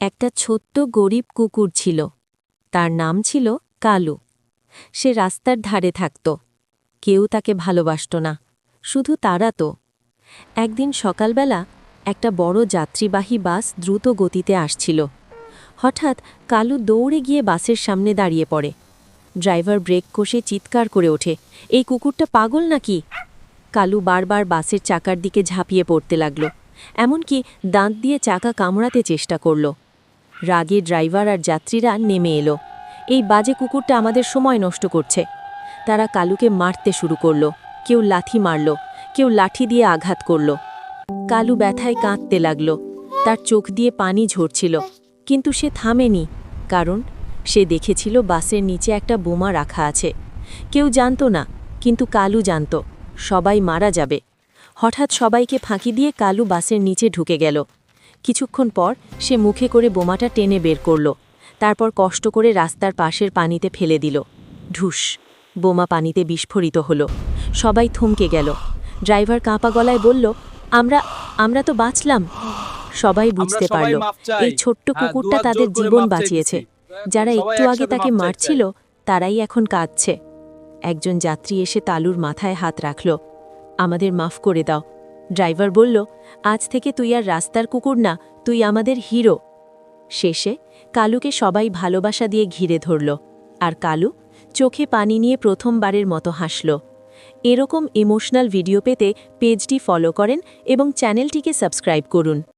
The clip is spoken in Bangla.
একটা ছোট্ট গরিব কুকুর ছিল। তার নাম ছিল কালু। সে রাস্তার ধারে থাকত। কেউ তাকে ভালোবাসত না, শুধু তাড়াতো। একদিন সকালবেলা একটা বড় যাত্রীবাহী বাস দ্রুত গতিতে আসছিল। হঠাৎ কালু দৌড়ে গিয়ে বাসের সামনে দাঁড়িয়ে পড়ে। ড্রাইভার ব্রেক কষে চিৎকার করে ওঠে, এই কুকুরটা পাগল নাকি? কালু বারবার বাসের চাকার দিকে ঝাঁপিয়ে পড়তে লাগল, এমনকি দাঁত দিয়ে চাকা কামড়াতে চেষ্টা করল। রাগে ড্রাইভার আর যাত্রীরা নেমে এলো। এই বাজে কুকুরটা আমাদের সময় নষ্ট করছে। তারা কালুকে মারতে শুরু করল। কেউ লাথি মারল, কেউ লাঠি দিয়ে আঘাত করল। কালু ব্যথায় কাঁদতে লাগল। তার চোখ দিয়ে পানি ঝরছিল, কিন্তু সে থামেনি, কারণ সে দেখেছিল বাসের নিচে একটা বোমা রাখা আছে। কেউ জানতো না, কিন্তু কালু জানত সবাই মারা যাবে। হঠাৎ সবাইকে ফাঁকি দিয়ে কালু বাসের নিচে ঢুকে গেল। কিছুক্ষণ পর সে মুখে করে বোমাটা টেনে বের করল। তারপর কষ্ট করে রাস্তার পাশের পানিতে ফেলে দিল। ঢুস! বোমা পানিতে বিস্ফোরিত হলো। সবাই থমকে গেল। ড্রাইভার কাঁপা গলায় বলল, আমরা আমরা তো বাঁচলাম। সবাই বুঝতে পারল এই ছোট্ট কুকুরটা তাদের জীবন বাঁচিয়েছে। যারা একটু আগে তাকে মারছিল তারাই এখন কাঁদছে। একজন যাত্রী এসে তালুর মাথায় হাত রাখল। আমাদের মাফ করে দাও। ড্রাইভার বলল, আজ থেকে তুই আর রাস্তার কুকুর না, তুই আমাদের হিরো। শেষে কালুকে সবাই ভালোবাসা দিয়ে ঘিরে ধরল, আর কালু চোখে পানি নিয়ে প্রথমবারের মতো হাসল। এরকম ইমোশনাল ভিডিও পেতে পেজটি ফলো করেন এবং চ্যানেলটিকে সাবস্ক্রাইব করুন।